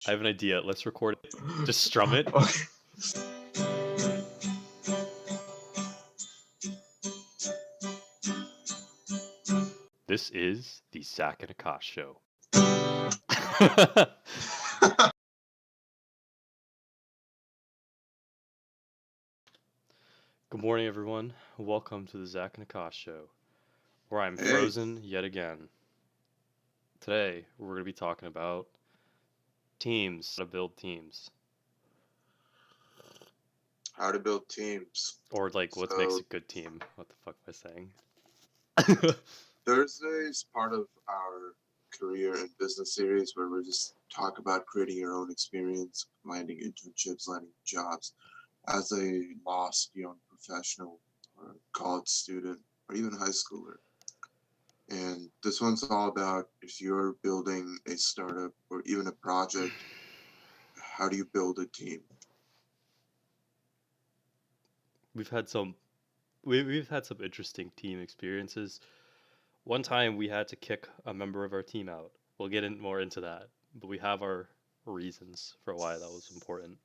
I have an idea. Let's record it. Just strum it. Okay. This is the Zach and Aakash show. Good morning, everyone. Welcome to the Zach and Aakash show, where I'm Hey. frozen yet again. Today, we're going to be talking about teams, how to build teams, How to build teams. or like what So- makes a good team. What the fuck am I saying? Thursday is part of our career and business series where we just talk about creating your own experience, landing internships, landing jobs as a lost young professional or college student or even high schooler. And this one's all about if you're building a startup or even a project, how do you build a team? We've had some interesting team experiences. One time we had to kick a member of our team out. We'll get more into that, but we have our reasons for why that was important.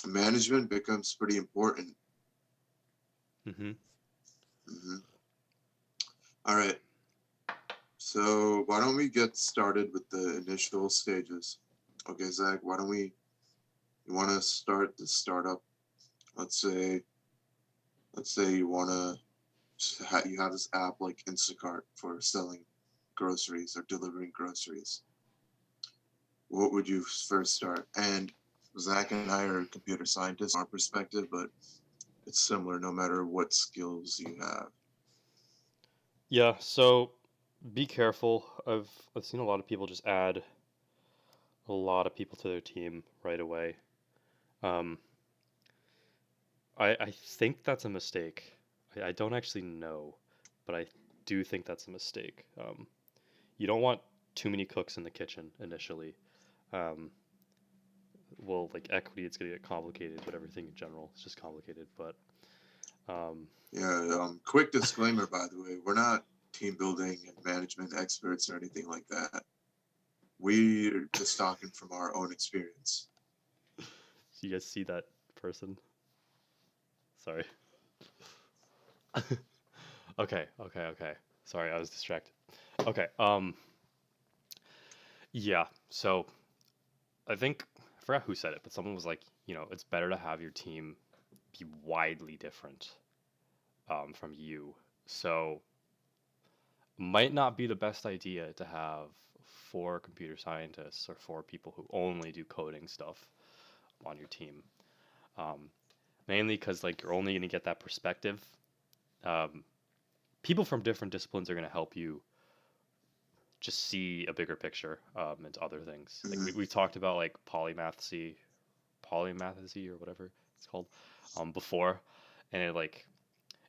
Management becomes pretty important. All right. So why don't we get started with the initial stages? Okay, Zach, you want to start the startup? Let's say you want to, you have this app like Instacart for selling groceries or delivering groceries. What would you first start? And Zach and I are computer scientists from our perspective, but it's similar no matter what skills you have. Yeah, so be careful. I've seen a lot of people just add a lot of people to their team right away. I think that's a mistake. I don't actually know, but I do think that's a mistake. You don't want too many cooks in the kitchen initially. Well, like equity, it's gonna get complicated, but everything in general is just complicated. But quick disclaimer, by the way, we're not team building and management experts or anything like that. We're just talking from our own experience. So you guys see that person? Sorry. Okay. Sorry, I was distracted. Okay. Yeah. So I think I forgot who said it, but someone was like, it's better to have your team be widely different from you. So might not be the best idea to have 4 computer scientists or 4 people who only do coding stuff on your team. Mainly because like you're only going to get that perspective. People from different disciplines are going to help you just see a bigger picture into other things. Mm-hmm. Like we talked about like polymathy or whatever it's called before, and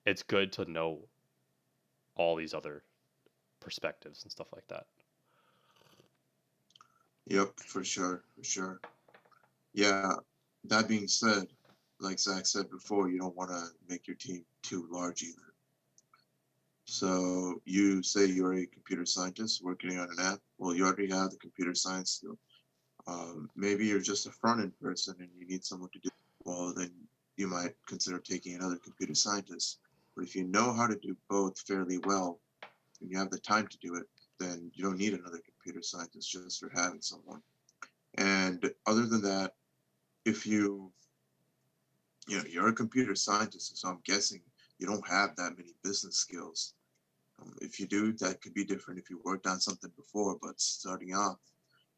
it's good to know all these other perspectives and stuff like that. Yep, for sure. Yeah, that being said, like Zach said before, you don't want to make your team too large either. So you say you're a computer scientist working on an app. Well, you already have the computer science skill. Maybe you're just a front-end person and you need someone to do. Well, then you might consider taking another computer scientist. But if you know how to do both fairly well and you have the time to do it, then you don't need another computer scientist just for having someone. And other than that, if you're a computer scientist, so I'm guessing you don't have that many business skills. If you do, that could be different if you worked on something before, but starting off,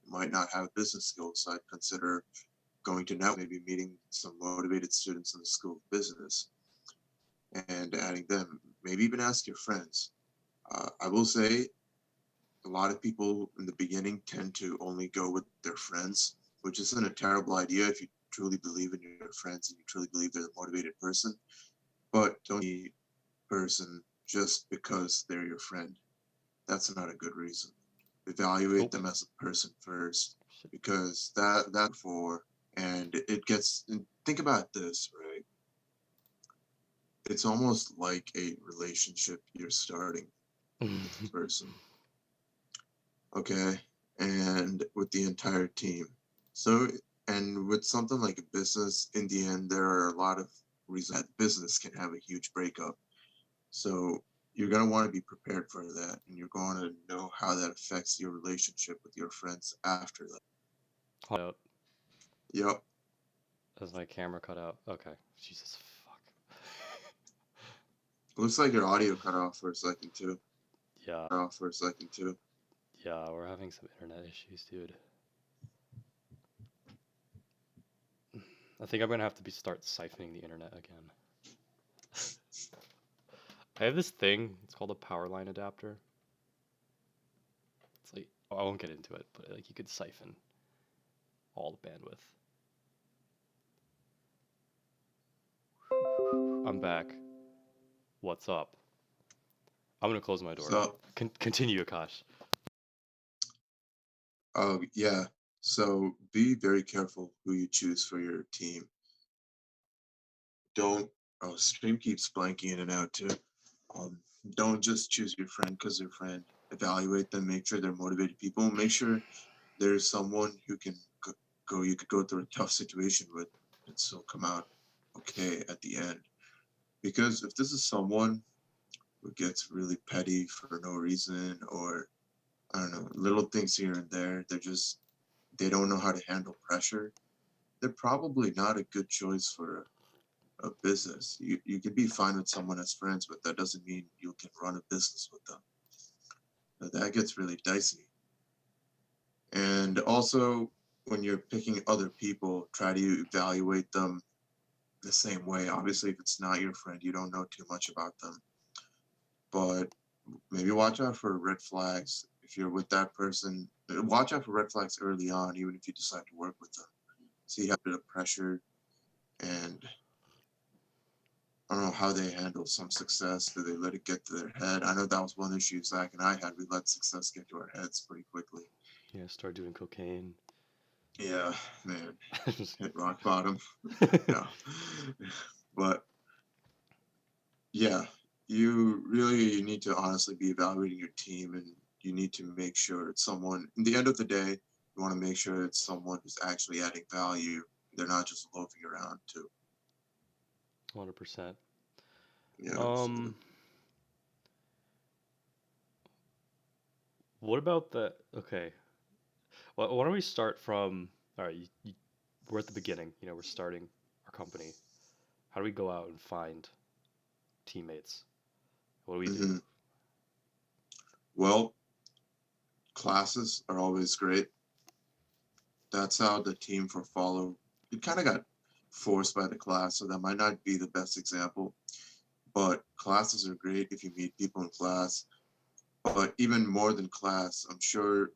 you might not have business skills. So I'd consider going to network, maybe meeting some motivated students in the School of Business and adding them. Maybe even ask your friends. I will say a lot of people in the beginning tend to only go with their friends, which isn't a terrible idea if you truly believe in your friends and you truly believe they're a motivated person. But don't be a person just because they're your friend. That's not a good reason. Evaluate them as a person first, because that for and it gets. And think about this, right? It's almost like a relationship you're starting with the person. Okay, and with the entire team. So, and with something like a business, in the end, there are a lot of reasons that business can have a huge breakup. So, you're going to want to be prepared for that, and you're going to know how that affects your relationship with your friends after that. Out Yep. as my camera cut out. Okay. Jesus fuck. Looks like your audio cut off for a second, too. Yeah. Cut off for a second, too. Yeah, we're having some internet issues, dude. I think I'm gonna have to start siphoning the internet again. I have this thing. It's called a power line adapter. It's like, oh, I won't get into it, but like you could siphon all the bandwidth. I'm back. What's up? I'm gonna close my door. So, Continue, Akash. oh, yeah. So, be very careful who you choose for your team. Don't, oh, stream keeps blanking in and out, too. Um, don't just choose your friend because they're friend. Evaluate them. Make sure they're motivated people. Make sure there's someone who can go. You could go through a tough situation with, and still come out okay at the end. Because if this is someone who gets really petty for no reason, or I don't know, little things here and there, they don't know how to handle pressure. They're probably not a good choice for a business. You can be fine with someone as friends, but that doesn't mean you can run a business with them. Now, that gets really dicey. And also, when you're picking other people, try to evaluate them the same way. Obviously, if it's not your friend, you don't know too much about them. But maybe watch out for red flags. If you're with that person, watch out for red flags early on, even if you decide to work with them. See how a bit of pressure, and I don't know how they handle some success. Do they let it get to their head? I know that was one issue Zach and I had. We let success get to our heads pretty quickly. Yeah, start doing cocaine. Yeah, man, hit rock bottom. No, but yeah, you need to honestly be evaluating your team, and you need to make sure it's someone. In the end of the day, you want to make sure it's someone who's actually adding value. They're not just loafing around too. 100%. Yeah. Um, what about the? Okay, well, why don't we start from? All right, we're at the beginning. You know, we're starting our company. How do we go out and find teammates? What do we do? hmm Well, classes are always great. That's how the team for follow. It kind of got forced by the class, so that might not be the best example. But classes are great if you meet people in class. But even more than class, I'm sure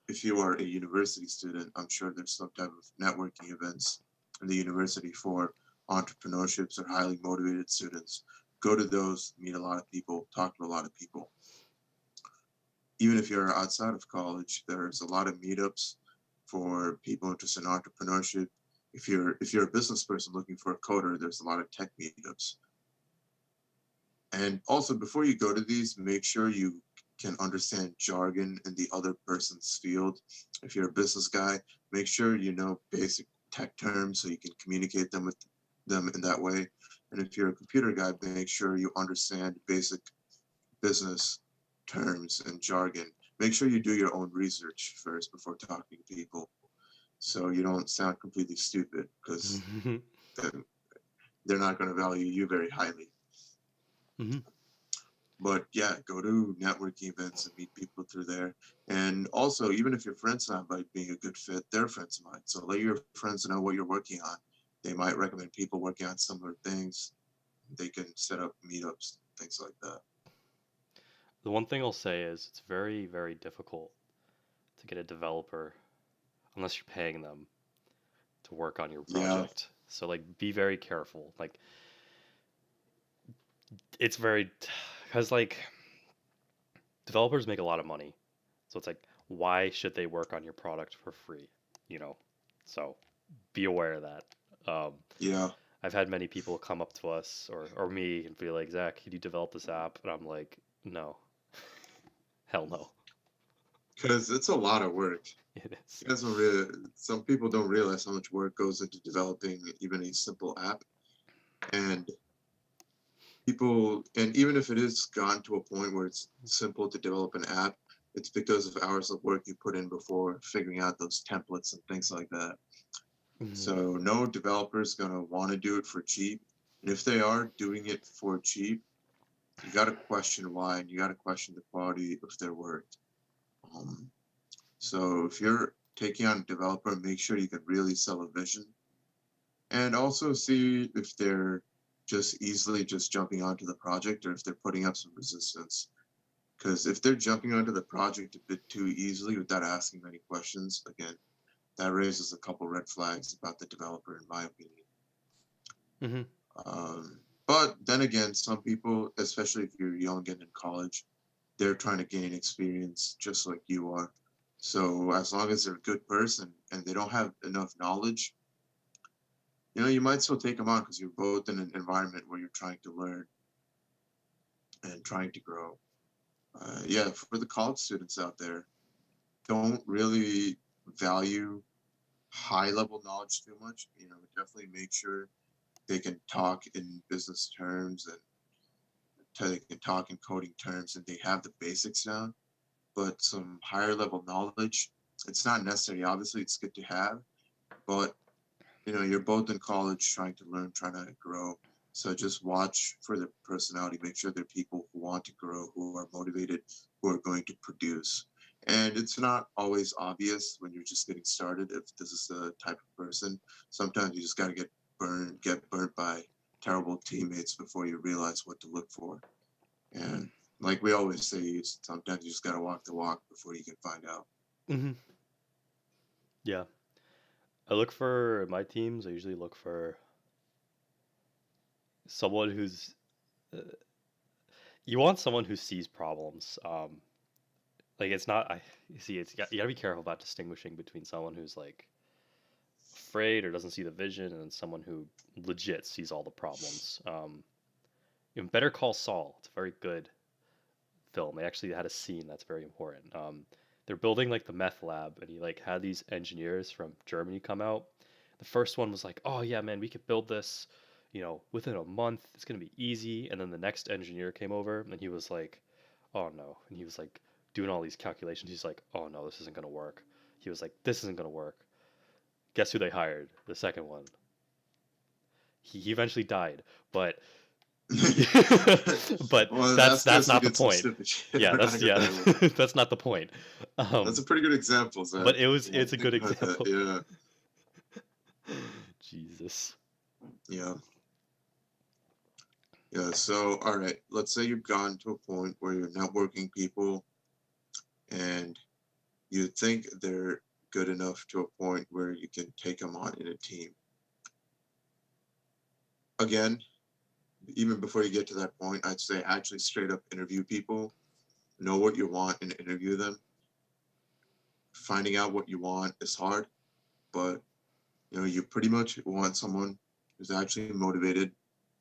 if you are a university student, I'm sure there's some type of networking events in the university for entrepreneurships or highly motivated students. Go to those, meet a lot of people, talk to a lot of people. Even if you're outside of college, there's a lot of meetups for people interested in entrepreneurship. If you're a business person looking for a coder, there's a lot of tech meetups. And also, before you go to these, make sure you can understand jargon in the other person's field. If you're a business guy, make sure you know basic tech terms so you can communicate them with them in that way. And if you're a computer guy, make sure you understand basic business terms and jargon. Make sure you do your own research first before talking to people so you don't sound completely stupid, because they're not going to value you very highly. Mm-hmm. But yeah, go to networking events and meet people through there. And also, even if your friends not by being a good fit, their friends might. So let your friends know what you're working on. They might recommend people working on similar things. They can set up meetups, things like that. The one thing I'll say is it's very, very difficult to get a developer unless you're paying them to work on your Yeah, project. So like be very careful. Like it's very cuz like developers make a lot of money. So it's like why should they work on your product for free, you know? So be aware of that. Um, yeah. I've had many people come up to us or me and be like, "Zach, can you develop this app?" And I'm like, "No. Hell no." because it's a lot of work. It is. You guys don't really, some people don't realize how much work goes into developing even a simple app. And people, and even if it is gone to a point where it's simple to develop an app, it's because of hours of work you put in before figuring out those templates and things like that. Mhm. So no developer is going to want to do it for cheap. And if they are doing it for cheap, you got to question why, and you got to question the quality of their work. Um, so if you're taking on a developer, make sure you can really sell a vision, and also see if they're just easily just jumping onto the project or if they're putting up some resistance. Because if they're jumping onto the project a bit too easily without asking many questions, again, that raises a couple red flags about the developer, in my opinion. Mhm. But then again, some people, especially if you're young and in college, they're trying to gain experience just like you are. So as long as they're a good person and they don't have enough knowledge, you might still take them on because you're both in an environment where you're trying to learn and trying to grow. Yeah, for the college students out there, don't really value high level knowledge too much. Definitely make sure they can talk in business terms and they can talk in coding terms and they have the basics down. But some higher level knowledge, it's not necessary. Obviously, it's good to have, but you're both in college trying to learn, trying to grow. So just watch for their personality. Make sure they're people who want to grow, who are motivated, who are going to produce. And it's not always obvious when you're just getting started if this is the type of person. Sometimes you just got to get burnt by terrible teammates before you realize what to look for. And like we always say, sometimes you just got to walk the walk before you can find out. Mhm. Yeah. I look for my teams. I usually look for someone who's. You want someone who sees problems. Like it's not. I you see. You gotta be careful about distinguishing between someone who's like afraid or doesn't see the vision, and then someone who legit sees all the problems. Better Call Saul. It's a very good film. They actually had a scene that's very important. They're building like the meth lab, and he like had these engineers from Germany come out. The first one was like, "Oh yeah, man, we could build this, within a month. It's gonna be easy." And then the next engineer came over, and he was like, "Oh no," and he was like doing all these calculations. He's like, "Oh no, this isn't gonna work." He was like, "This isn't gonna work." Guess who they hired? The second one. He eventually died, but he, but Well, that's that's to not the get some point. stupid shit. Yeah, We're not that's gonna go yeah, that way. that's not the point. That's Um, a pretty good example, Zach. but Yeah, it's a think good about that. example. Yeah, Jesus. yeah, yeah. So, all right, let's say you've gotten to a point where you're networking people and you think they're good enough to a point where you can take them on in a team. Again, even before you get to that point, I'd say actually straight up interview people, know what you want and interview them. Finding out what you want is hard, but you pretty much want someone who's actually motivated,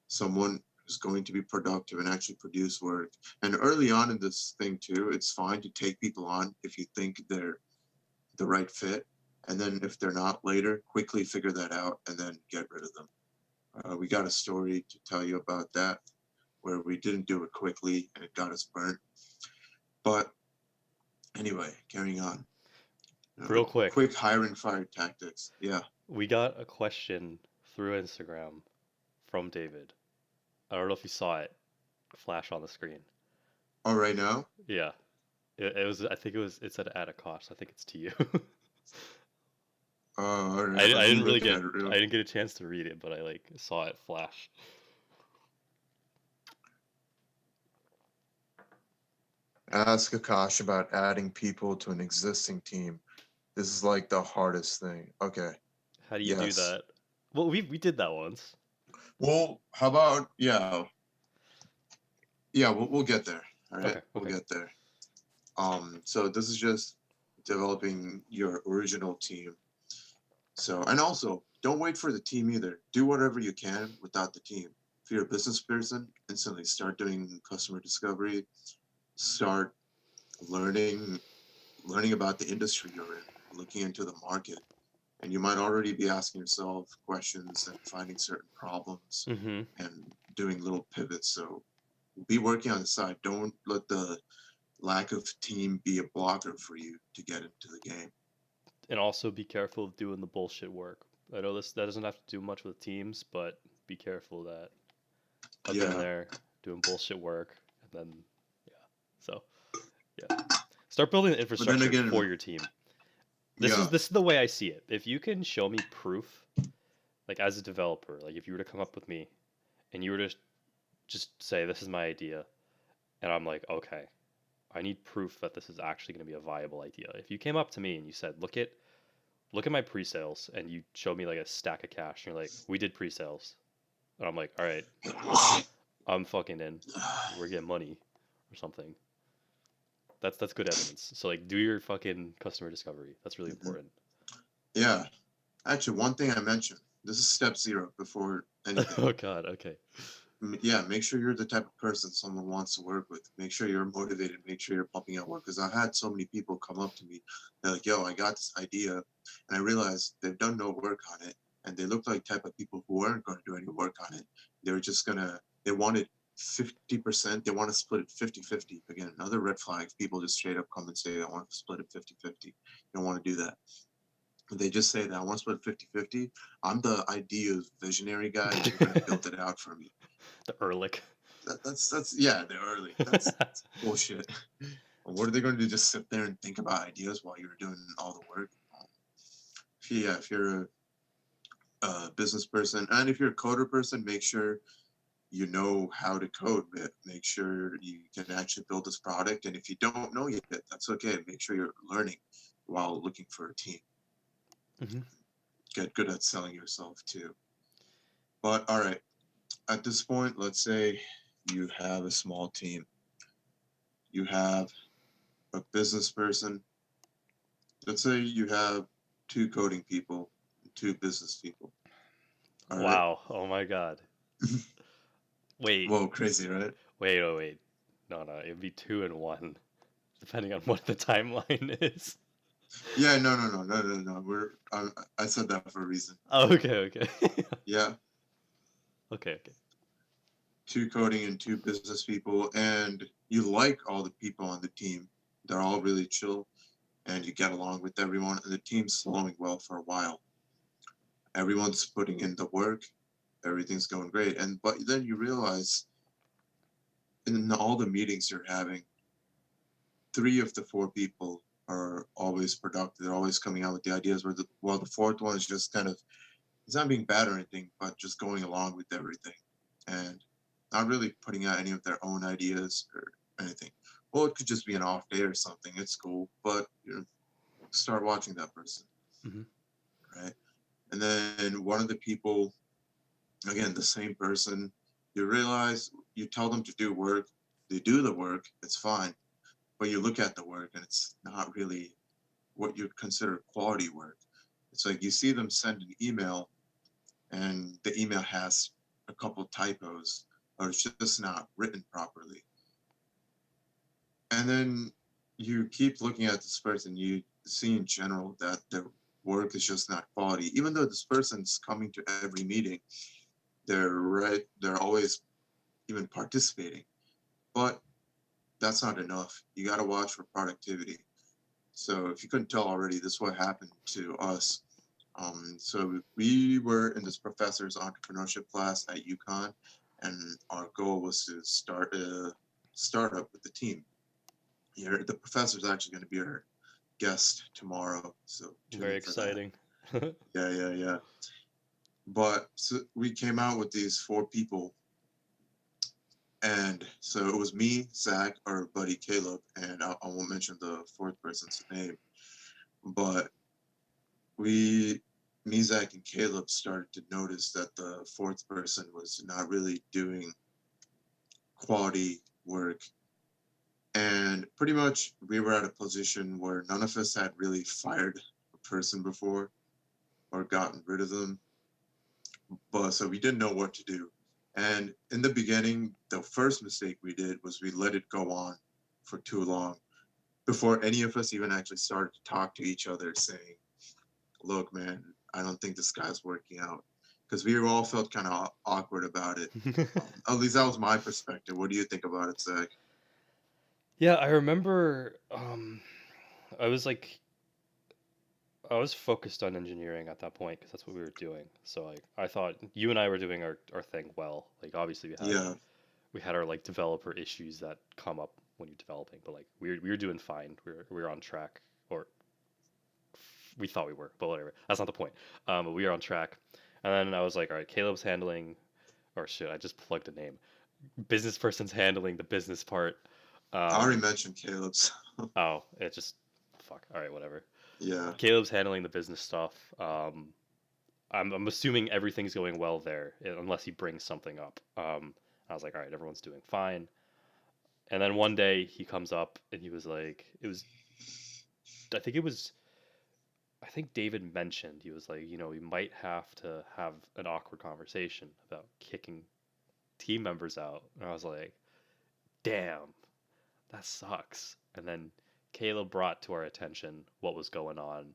someone who's going to be productive and actually produce work. And early on in this thing too, it's fine to take people on if you think they're the right fit. And then if they're not later, quickly figure that out and then get rid of them. We got a story to tell you about that where we didn't do it quickly and it got us burnt. But anyway, carrying on. Real quick, Quick hiring fire tactics. Yeah. we got a question through Instagram from David. I don't know if you saw it flash on the screen. All right now. Yeah, it was. I think it was. It said at a cost. I think it's to you. All right. Let I me didn't really look get. at it real. I didn't get a chance to read it, but I like saw it flash. Ask Akash about adding people to an existing team. This is like the hardest thing. Okay. How do you do Yes. that? Well, we did that once. Well, how about yeah, we'll get there. All right, Okay. we'll Okay. get there. So this is just developing your original team. So, and also, don't wait for the team either. Do whatever you can without the team. If you're a business person, instantly start doing customer discovery, start learning learning about the industry you're in, looking into the market, and you might already be asking yourself questions and finding certain problems Mm-hmm. and doing little pivots. So be working on the side. Don't let the lack of team be a blocker for you to get into the game. And also be careful of doing the bullshit work. I know this that doesn't have to do much with teams, but be careful of that. I've been Yeah, there doing bullshit work, and then yeah. So yeah, start building the but then infrastructure again, for your team. This is yeah, this is the way I see it. If you can show me proof, like as a developer, like if you were to come up with me and you were to just say this is my idea, and I'm like, okay, I need proof that this is actually going to be a viable idea. If you came up to me and you said, look at my pre-sales, and you showed me like a stack of cash, and you're like, we did pre-sales, and I'm like, all right, I'm fucking in. We're getting money or something. That's good evidence. So like, do your fucking customer discovery. That's really mhm. important. Yeah. Actually, one thing I mentioned. This is step zero before anything. Oh God. Okay. Yeah, make sure you're the type of person someone wants to work with. Make sure you're motivated. Make sure you're pumping out work. Because I've had so many people come up to me. They're like, "Yo, I got this idea," and I realized they've done no work on it, and they look like type of people who weren't going to do any work on it. They were just gonna. They wanted 50%. They want to split it 50-50. Again, another red flag. People just straight up come and say, "I want to split it 50-50." You don't want to do that. They just say that I want to split 50-50. I'm the ideas visionary guy, and you're going to build it out for me. The Ehrlich. That's yeah, they're early. That's bullshit. What are they going to do? Just sit there and think about ideas while you're doing all the work? If you're a business person and if you're a coder person, make sure you know how to code. Make sure you can actually build this product. And if you don't know yet, that's okay. Make sure you're learning while looking for a team. Hmm. Get good at selling yourself too. But all right, at this point, let's say you have a small team. You have a business person. Let's say you have two coding people, two business people. All right. Wow. Oh my God. Wait. Whoa, crazy, right? Wait. No, no. It'd be two and one, depending on what the timeline is. Yeah, no. I said that for a reason. Oh, okay. Yeah, Okay. two coding and two business people, and you like all the people on the team. They're all really chill, and you get along with everyone, and the team's flowing well for a while. Everyone's putting in the work, everything's going great, and but then you realize in all the meetings you're having, three of the four people are always productive. They're always coming out with the ideas. While the fourth one is just kind of, it's not being bad or anything, but just going along with everything and not really putting out any of their own ideas or anything. Well, it could just be an off day or something. It's cool, but start watching that person, Hmm. right? And then one of the people, again, the same person, you realize you tell them to do work, they do the work, it's fine, but you look at the work and it's not really what you'd consider quality work. It's like you see them send an email and the email has a couple typos or it's just not written properly. And then you keep looking at this person, you see in general that their work is just not quality. Even though this person's coming to every meeting, they're always even participating. But that's not enough. You got to watch for productivity. So if you couldn't tell already, this is what happened to us. So we were in this professor's entrepreneurship class at UConn, and our goal was to start a startup with the team. Here, the professor's actually going to be our guest tomorrow, so tune Very in for that. exciting. Yeah. But so we came out with these four people, and so it was me, Zach, our buddy Caleb, and I won't mention the fourth person's name, but we, me, Zach, and Caleb started to notice that the fourth person was not really doing quality work. And pretty much we were at a position where none of us had really fired a person before or gotten rid of them. But so we didn't know what to do. And in the beginning, the first mistake we did was we let it go on for too long. before any of us even actually started to talk to each other, saying, "Look, man, I don't think this guy's working out," because we all felt kind of awkward about it. At least that was my perspective. What do you think about it, Zach? Yeah, I remember I was like I was focused on engineering at that point because that's what we were doing. So like I thought you and I were doing our thing well. Like obviously Yeah, we had our like developer issues that come up when you're developing, but like we were doing fine. We were on track, or we thought we were, but whatever. That's not the point. But we were on track. And then I was like, all right, Caleb's handling, or shit, I just plugged a name. Business person's handling the business part. I already Um, mentioned Caleb's. oh, it just fuck. All right, whatever. Yeah, Caleb's handling the business stuff. I'm assuming everything's going well there, unless he brings something up. I was like, all right, everyone's doing fine. And then one day he comes up and he was like, it was, I think it was, I think David mentioned, he was like, we might have to have an awkward conversation about kicking team members out. And I was like, damn, that sucks. And then Caleb brought to our attention what was going um,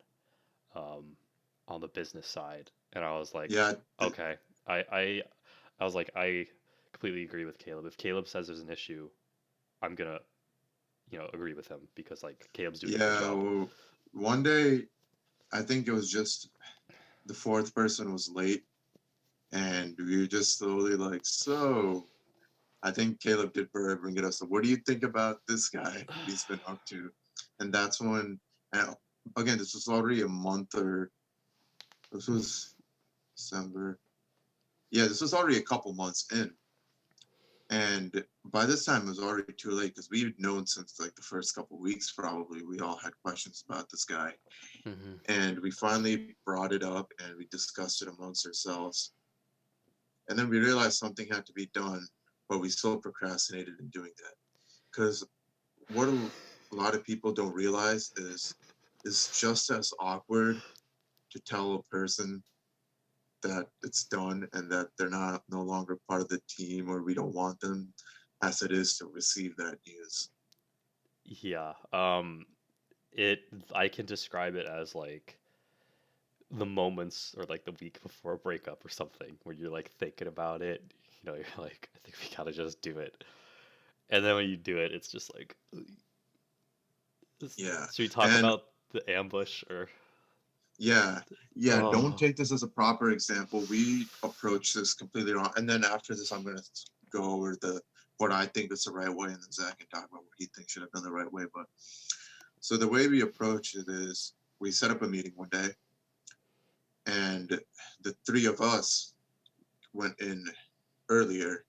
on the business side. And I was like, yeah, okay, I, I, I was like, I completely agree with Caleb. If Caleb says there's an issue, I'm gonna, agree with him because like Caleb's doing a good yeah. job. Well, one day, I think it was just the fourth person was late, and we were just slowly like, so. I think Caleb did bring it up. So, what do you think about this guy? What he's been up to? And that's when, and again, this was already a month or this was December. Yeah, this was already a couple months in. And by this time, it was already too late because we'd known since like the first couple weeks, probably. We all had questions about this guy. Mm-hmm. And we finally brought it up and we discussed it amongst ourselves. And then we realized something had to be done, but we still procrastinated in doing that. Because what a lot of people don't realize is it's just as awkward to tell a person that it's done and that they're not no longer part of the team or we don't want them as it is to receive that news. Yeah. It I can describe it as like the moments or like the week before a breakup or something where you're like thinking about it, you're like, I think we gotta just do it. And then when you do it, it's just like, Yeah. should we talk And about the ambush or? yeah, yeah, don't Oh, take this as a proper example. We approach this completely wrong. And then after this, I'm going to go over the what I think is the right way, and then Zach can talk about what he thinks should have been the right way. But so the way we approach it is we set up a meeting one day, and the three of us went in earlier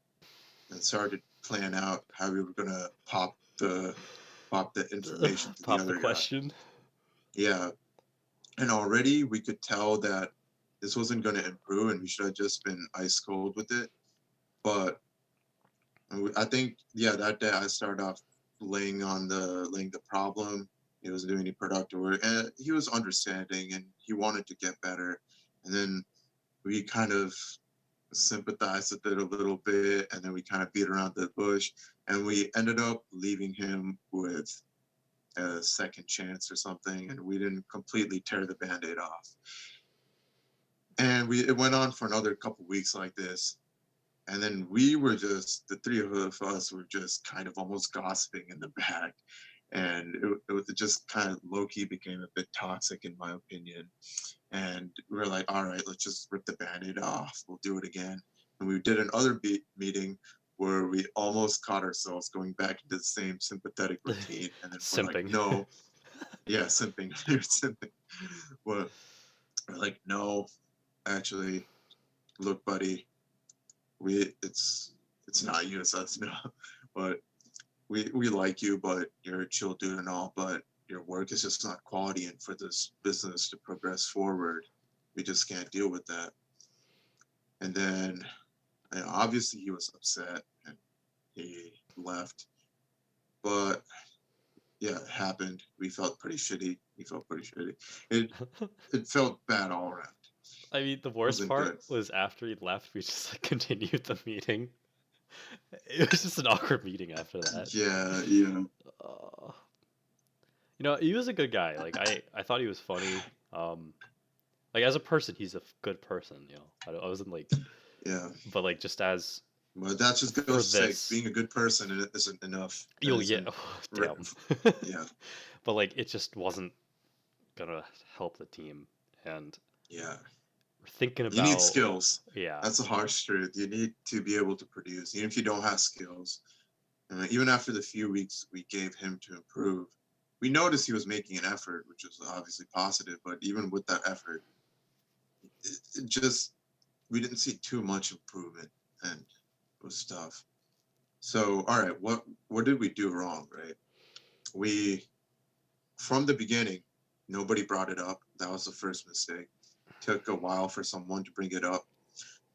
and started to plan out how we were going to pop the information to the pop the other guy. question. Yeah, and already we could tell that this wasn't going to improve and we should have just been ice cold with it. But I think, yeah, that day I started off laying the problem. He wasn't doing any productive work, and he was understanding and he wanted to get better. And then we kind of sympathized with it a little bit, and then we kind of beat around the bush, and we ended up leaving him with a second chance or something, and we didn't completely tear the band-aid off. And it went on for another couple weeks like this, and then we were just the three of us were just kind of almost gossiping in the back, and it just kind of low-key became a bit toxic in my opinion. And we were like, all right, let's just rip the band-aid off, we'll do it again. And we did another meeting where we almost caught ourselves going back into the same sympathetic routine, and then we're like, Simping. no. Yeah, simping. You're simping. Well, we're like, no, actually, look, buddy, it's not you, it's us. No, but we like you, but you're a chill dude and all, but your work is just not quality, and for this business to progress forward, we just can't deal with that. And then, and obviously, he was upset and he left. But yeah, it happened. We felt pretty shitty. We felt pretty shitty. It it felt bad all around. I mean, the It worst wasn't good. part was after he left, we just like continued the meeting. It was just an awkward meeting after that. Yeah, yeah. Uh, You know, he was a good guy. Like I thought he was funny. Like as a person, he's a good person. You know, I wasn't like, Yeah. but like just as But that just for goes to say this, being a good person isn't enough. That you'll yeah, isn't. damn. Yeah. But like it just wasn't gonna help the team, and Yeah. we're thinking You need about skills. yeah, That's a harsh truth. You need to be able to produce, even if you don't have skills. Even after the few weeks we gave him to improve, we noticed he was making an effort, which was obviously positive. But even with that effort, it just we didn't see too much improvement, and it was tough. So, all right, what did we do wrong? Right, we from the beginning, nobody brought it up. That was the first mistake. Took a while for someone to bring it up.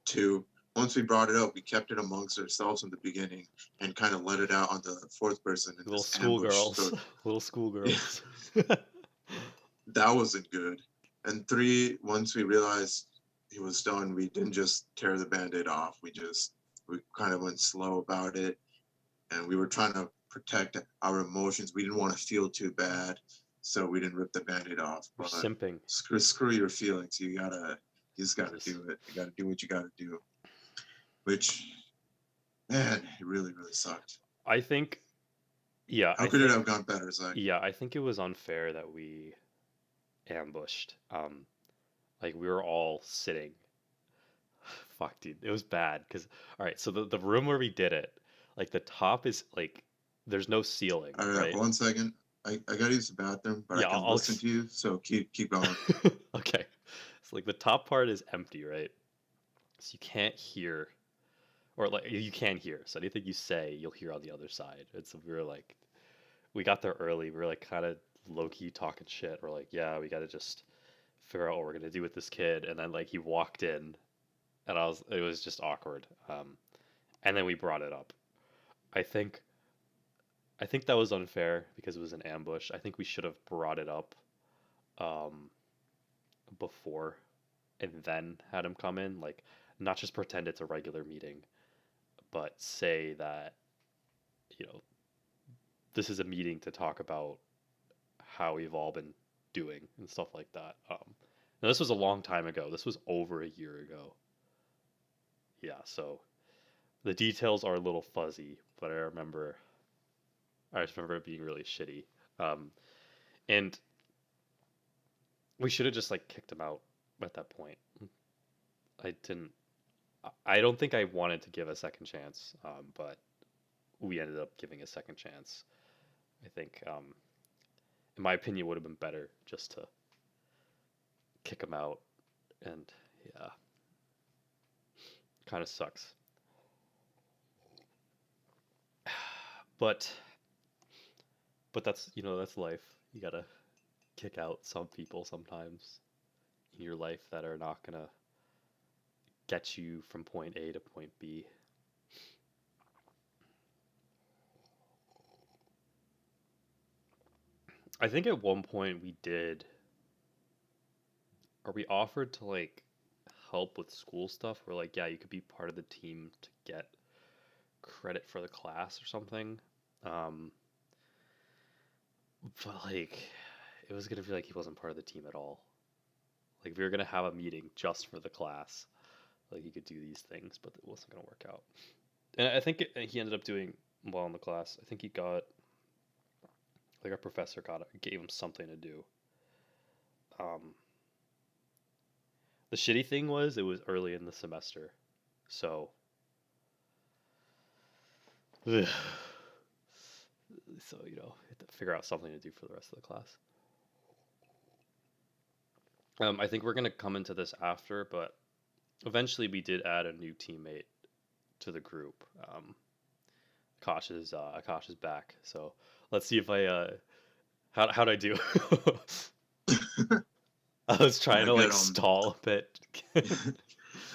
Two, once we brought it up, we kept it amongst ourselves in the beginning and kind of let it out on the fourth person in little this ambush. schoolgirls, So little yeah, schoolgirls. that wasn't good. And three, once we realized he was done, we didn't just tear the band-aid off. We kind of went slow about it, and we were trying to protect our emotions. We didn't want to feel too bad, so we didn't rip the band-aid off. We're But simping. screw your feelings. You just gotta Jesus. do it. You gotta do what you gotta do. Which, man, it really sucked. I think yeah, How could it have gone better, Zach? I think it was unfair that we ambushed. Like we were all sitting. Fuck, dude, it was bad because all right, so the room where we did it, like the top is like there's no ceiling, All right, right? 1 second. I gotta use the bathroom, but I Yeah, can listen to you. So keep going. okay. So like the top part is empty, right? So you can't hear, or like you can hear. So anything you say, you'll hear on the other side. And so we were like, we got there early. We were like kind of low key talking shit. We're like, yeah, we got to just figure out what we're gonna do with this kid. And then like he walked in, and it was just awkward. And then we brought it up. I think I think that was unfair because it was an ambush. I think we should have brought it up um, before and then had him come in. Like, not just pretend it's a regular meeting, but say that, you know, this is a meeting to talk about how we've all been doing and stuff like that. Now, this was a long time ago. This was over a year ago. Yeah, so the details are a little fuzzy, but I just remember it being really shitty. Um, and we should have just like kicked him out at that point. I didn't. I don't think I wanted to give a second chance, but we ended up giving a second chance. I think, in my opinion, would have been better just to kick him out. And yeah, kind of sucks. But that's that's life. You gotta kick out some people sometimes in your life that are not gonna get you from point A to point B. I think at one point we did, or we offered to like help with school stuff. We're like, yeah, you could be part of the team to get credit for the class or something. Um, but like, it was gonna feel like he wasn't part of the team at all. Like, we were gonna have a meeting just for the class. Like, he could do these things, but it wasn't gonna work out. And I think he ended up doing well in the class. I think he got like our professor gave him something to do. Um, the shitty thing was it was early in the semester, so ugh. So had to figure out something to do for the rest of the class. I think we're gonna come into this after, but eventually we did add a new teammate to the group. Akash is back, so let's see if I how'd I do? I was trying to Good like on. stall a bit.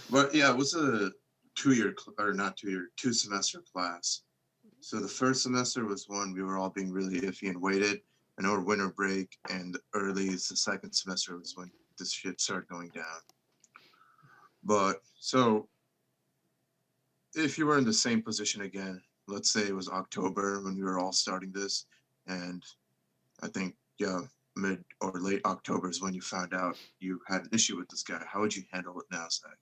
But yeah, it was a 2 year or not 2 year, 2 semester class. So the first semester was one we were all being really iffy and waited, and over winter break and early the second semester was when this shit started going down. But so if you were in the same position again, let's say it was October when we were all starting this, and I think yeah, mid or late October is when you found out you had an issue with this guy. How would you handle it now, Zach?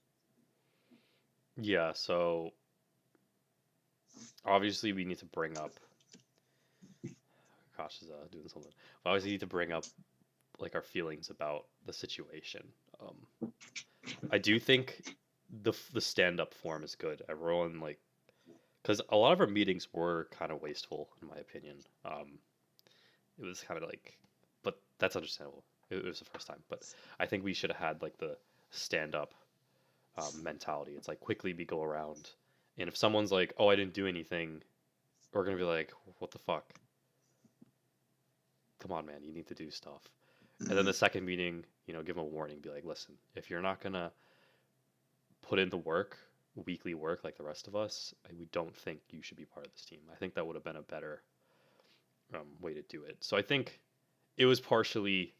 Yeah, so obviously we need to bring up. Aakash is doing something. We obviously need to bring up like our feelings about the situation. I do think the stand up form is good. Everyone like because a lot of our meetings were kind of wasteful in my opinion. It was kind of like, but that's understandable. It was the first time, but I think we should have had like the stand up mentality. It's like quickly we go around, and if someone's like, "Oh, I didn't do anything," we're gonna be like, "What the fuck? Come on, man, you need to do stuff." And then Mhm. the second meeting, give them a warning, be like, "Listen, if you're not gonna put in the work, weekly work like the rest of us, we don't think you should be part of this team." I think that would have been a better way to do it. So I think it was partially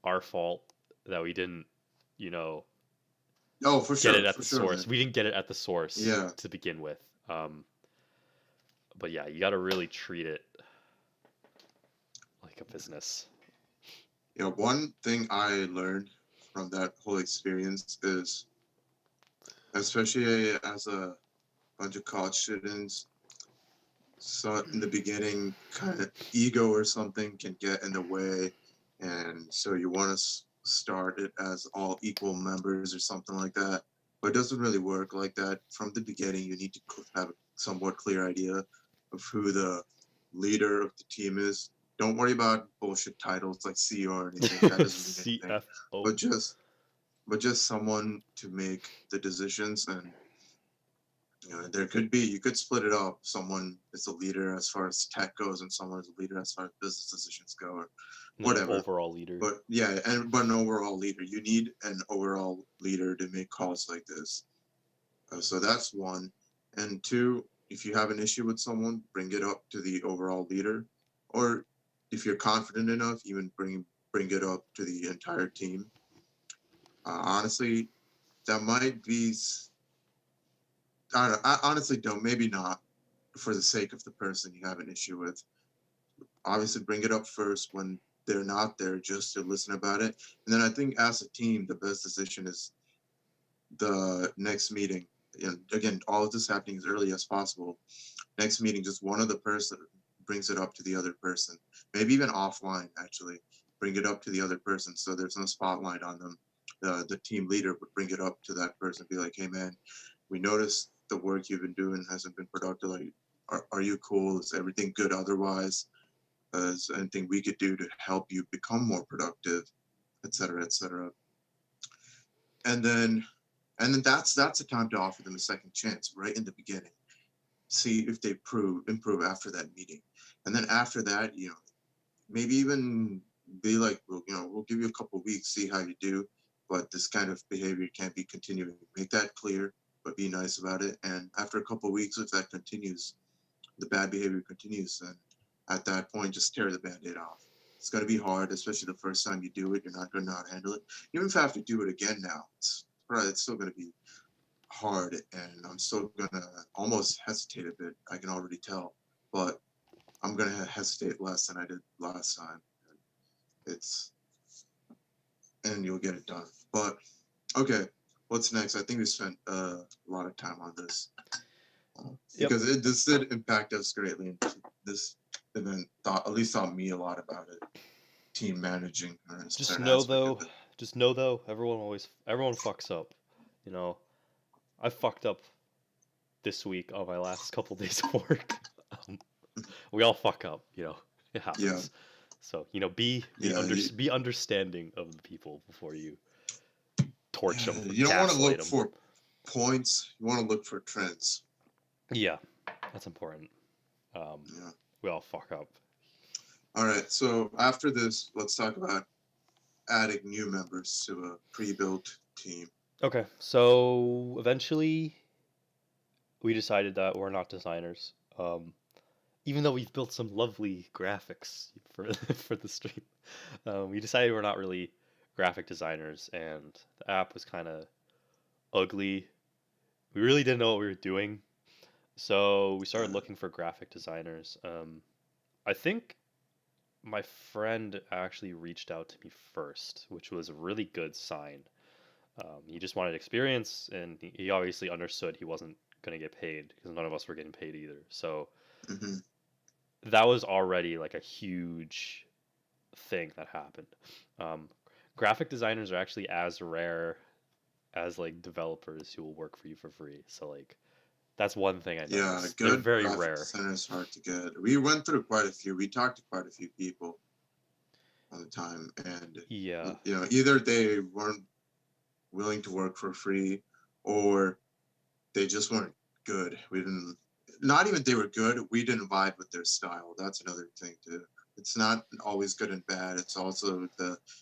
our fault that we didn't, you know, Oh, get it at for the sure, source. man. We didn't get it at the source Yeah, to begin with. But yeah, you got to really treat it like a business. yeah. One thing I learned from that whole experience is, especially as a bunch of college students, so in the beginning, kind of ego or something can get in the way, and so you want to start it as all equal members or something like that. But it doesn't really work like that. From the beginning, you need to have a somewhat clear idea of who the leader of the team is. Don't worry about bullshit titles like CEO or anything. That doesn't mean anything. CFO. But just someone to make the decisions. And there could be, you could split it up. Someone is a leader as far as tech goes, and someone is a leader as far as business decisions go, or And then an whatever. overall leader. But yeah, but an overall leader. You need an overall leader to make calls like this. So that's one. And two, if you have an issue with someone, bring it up to the overall leader, or if you're confident enough, even bring it up to the entire team. Honestly, that might be. I, don't know, I honestly don't. Maybe not, for the sake of the person you have an issue with. Obviously, bring it up first when they're not there, just to listen about it. And then I think as a team, the best decision is the next meeting. And again, all of this happening as early as possible. Next meeting, just one of the person brings it up to the other person. Maybe even offline, actually. Bring it up to the other person so there's no spotlight on them. The team leader would bring it up to that person, be like, "Hey, man, we noticed the work you've been doing hasn't been productive. Like, are you cool? Is everything good otherwise? Is there anything we could do to help you become more productive, etc., etc." And then that's the time to offer them a second chance right in the beginning. See if they improve after that meeting. And then after that, maybe even be like, well, we'll give you a couple of weeks, see how you do, but this kind of behavior can't be continuing. Make that clear, but be nice about it. And after a couple of weeks, if that continues, the bad behavior continues, and at that point, just tear the band-aid off. It's going to be hard, especially the first time you do it. You're not going to know how to handle it. Even if I have to do it again now, it's still going to be hard, and I'm still going to almost hesitate a bit. I can already tell, but I'm going to hesitate less than I did last time. It's and you'll get it done. But okay, what's next? I think we spent a lot of time on this Yep. because this did impact us greatly. And this event at least taught me a lot about it. Team managing a Just certain know aspect of though, it. everyone fucks up. You know, I fucked up this week on my last couple days of work. Um, we all fuck up. It Yeah, happens. So yeah, be understanding of the people before you torch yeah. them, You don't want to gaslight look them. for points. You want to look for trends. Yeah, that's important. Um, Yeah. we all fuck up. All right. So after this, let's talk about adding new members to a pre-built team. Okay, so eventually we decided that we're not designers. Even though we've built some lovely graphics for for the stream, we decided we're not really graphic designers, and the app was kind of ugly. We really didn't know what we were doing, so we started Uh, looking for graphic designers. I think my friend actually reached out to me first, which was a really good sign. He just wanted experience, and he obviously understood he wasn't going to get paid because none of us were getting paid either. So Hmm. that was already like a huge thing that happened. Um, Graphic designers are actually as rare as like developers who will work for you for free. So like that's one thing I Yeah, noticed. They're good very graphic rare. designer is hard to get. We went through quite a few. We talked to quite a few people on the time, and Yeah. either they weren't willing to work for free, or they just weren't good. We didn't. Not even they were good. We didn't vibe with their style. That's another thing too. It's not always good and bad. It's also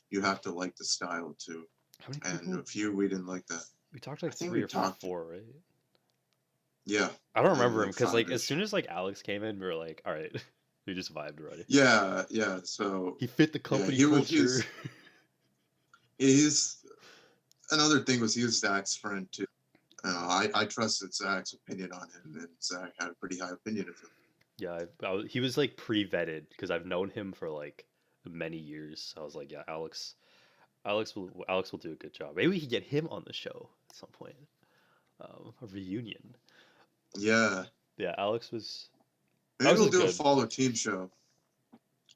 you have to like the style too. How many And people? a few we didn't like that. We talked I like think three we or talked. four, right? Yeah, I don't I think remember him like because like as five-ish. soon as like Alex came in, we were like, all right, we just vibed already. Yeah, yeah. So He fit the yeah, company culture. he's another thing was he was Zach's friend too. I trusted Zach's opinion on him, and Zach had a pretty high opinion of him. Yeah, he was like pre-vetted because I've known him for like many years. So I was like, yeah, Alex will do a good job. Maybe we could get him on the show at some point. A reunion. Yeah, Yeah, maybe Alex we'll was do a good. fall or team show.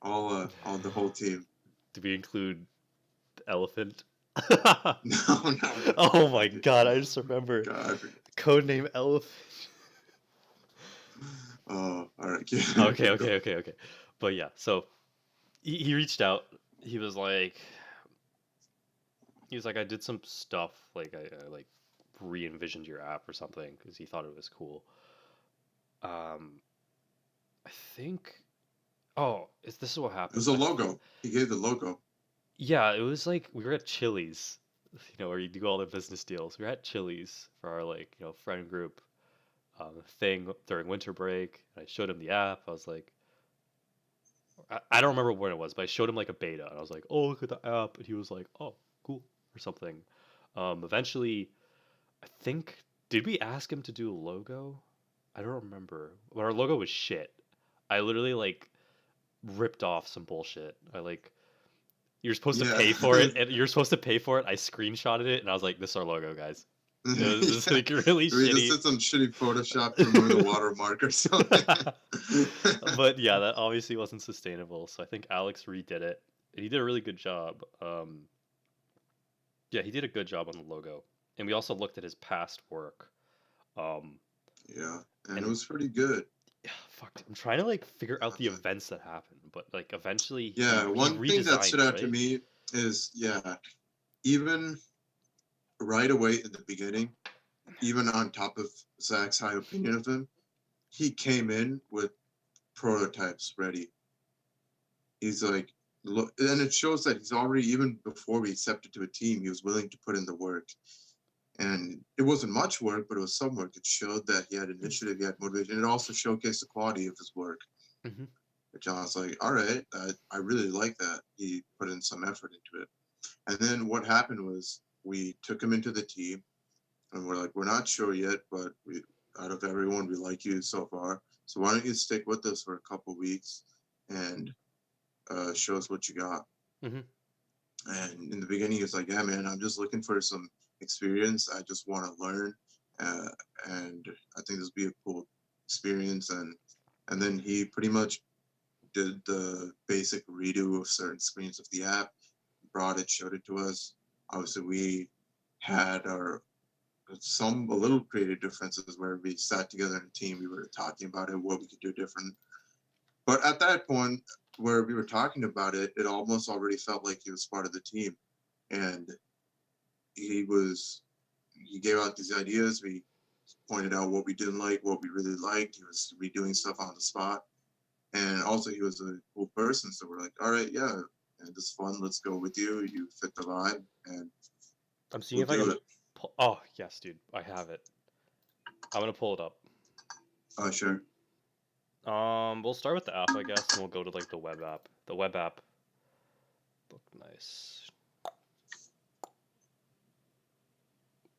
All the whole team. Did we include the elephant? No, not the Oh my elephant. god, I just remember God. codename elephant. Oh, all right. Okay, Keep okay, going. okay, okay. But yeah, so he reached out. He was like, I did some stuff like I like re-envisioned your app or something because he thought it was cool. Um, I think. Oh, this is what It happened. was a logo. He gave the logo. Yeah, it was like we were at Chili's, where you do all the business deals. We were at Chili's for our like friend group thing during winter break. I showed him the app. I was like, I don't remember when it was, but I showed him like a beta, and I was like, "Oh, look at the app," and he was like, "Oh, cool," or something. Eventually, I think did we ask him to do a logo? I don't remember. But our logo was shit. I literally like ripped off some bullshit. I like you're supposed to Yeah. pay for it, and you're supposed to pay for it. I screenshotted it, and I was like, "This is our logo, guys." It was just Yeah. like really We just shitty. did some shitty Photoshop to remove the watermark or something. But yeah, that obviously wasn't sustainable. So I think Alex redid it, and he did a really good job. Yeah, he did a good job on the logo, and we also looked at his past work. Um, Yeah, and it and was pretty good. yeah, fuck, I'm trying to like figure out the events that happened, but like eventually Yeah, he one thing that redesigned stood it, out to right? me is, even right away in the beginning, even on top of Zach's high opinion of him, he came in with prototypes ready. He's like, look, and it shows that he's already, even before we accepted to a team, he was willing to put in the work. And it wasn't much work, but it was some work. It showed that he had initiative, he had motivation. And it also showcased the quality of his work, Hmm. which I was like, all right, I really like that. He put in some effort into it. And then what happened was we took him into the team, and we're like, we're not sure yet, but out of everyone, we like you so far. So why don't you stick with us for a couple weeks and show us what you got? Hmm. And in the beginning, he was like, yeah, man, I'm just looking for some experience. I just want to learn. Uh, and I think this would be a cool experience. And then he pretty much did the basic redo of certain screens of the app, brought it, showed it to us. Obviously, we had our a little creative differences where we sat together in a team. We were talking about it, what we could do different. But at that point, where we were talking about it, it almost already felt like he was part of the team, and he was he gave out these ideas. We pointed out what we didn't like, what we really liked. He was redoing stuff on the spot, and also he was a cool person. So we're like, all right, yeah, and this is fun. Let's go with you. You fit the vibe, and I'm seeing we'll if I do can it. pull. Oh yes, dude, I have it. I'm gonna pull it up. Oh, sure. We'll start with the app, I guess, and we'll go to like the web app. The web app looked nice.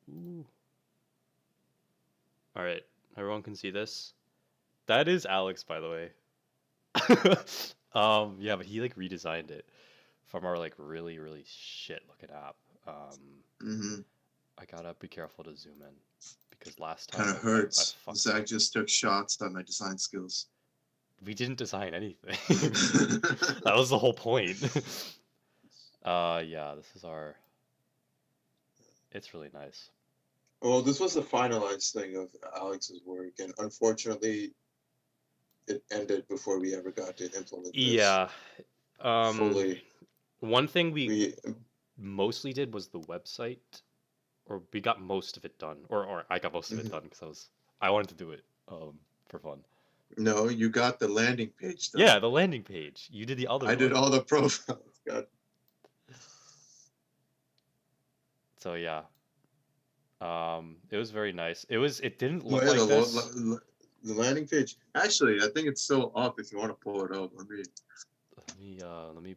Ooh. All right, everyone can see this. That is Alex, by the way. Yeah, but he like redesigned it from our like really really shit looking app. Hmm. I gotta be careful to zoom in because last Kind time of I hurts. fucked it Zach up. just took shots at my design skills. We didn't design anything. That was the whole point. Yeah, this is our. It's really nice. Well, this was the finalized thing of Alex's work, and unfortunately, it ended before we ever got to implement this Yeah. Um, fully. one thing we We mostly did was the website, or we got most of it done, or I got most of it mhm. done because I wanted to do it for fun. No, you got the landing page done. Yeah, the landing page. You did the other I did one. all the profiles. God. So yeah, it was very nice. It didn't Oh look yeah, like this. the landing page. Actually, I think it's still up if you want to pull it up. Let me. Let me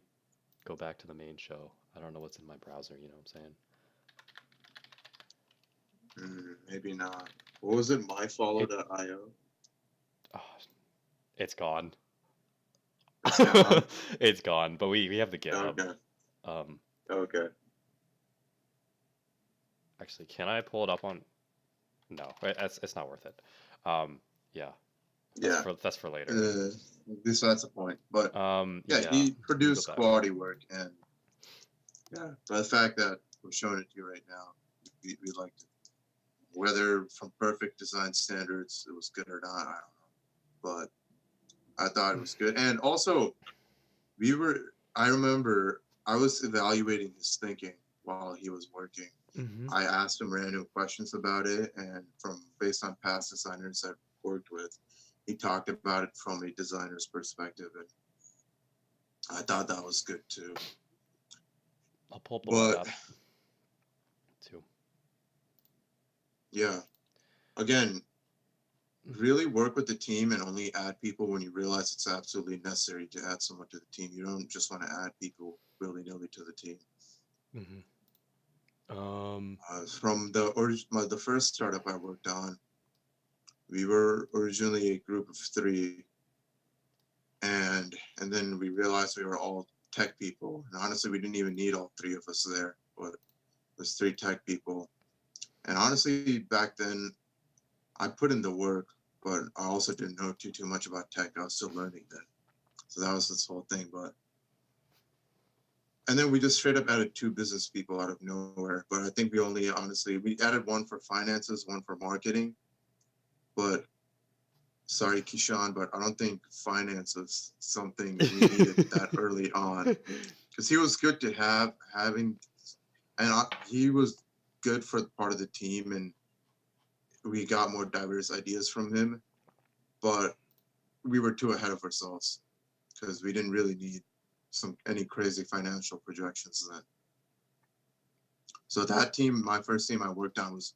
go back to the main show. I don't know what's in my browser. You know what I'm saying? Maybe not. What was it? It myfollow.io. oh, it's gone. It's gone. It's gone. But we have the GitHub. Okay. Um, Okay. actually, can I pull it up on? No, it's not worth it. Yeah, Yeah. that's for later. Uh, that's the point. But yeah, Yeah. he Let me go produced back. quality work, and yeah, but the fact that we're showing it to you right now, we liked it. Whether from perfect design standards it was good or not, I don't know. But I thought it was good, and also we were. I remember I was evaluating his thinking while he was working. Mm-hmm. I asked him random questions about it, and from based on past designers I've worked with, he talked about it from a designer's perspective, and I thought that was good too. I'll pull up the web But app too. yeah, again, really work with the team and only add people when you realize it's absolutely necessary to add someone to the team. You don't just want to add people willy-nilly to the team. Mm-hmm. From the first startup I worked on, we were originally a group of three, and then we realized we were all tech people. And honestly, we didn't even need all three of us there, but it was three tech people. And honestly, back then, I put in the work, but I also didn't know too much about tech. I was still learning then. So that was this whole thing. But and then we just straight up added two business people out of nowhere. But I think we only honestly we added one for finances, one for marketing. But sorry, Kishan, but I don't think finance was something we needed that early on. Because he was good to having, and he was good for part of the team, and we got more diverse ideas from him. But we were too ahead of ourselves because we didn't really need any crazy financial projections then. So that team, my first team I worked on, was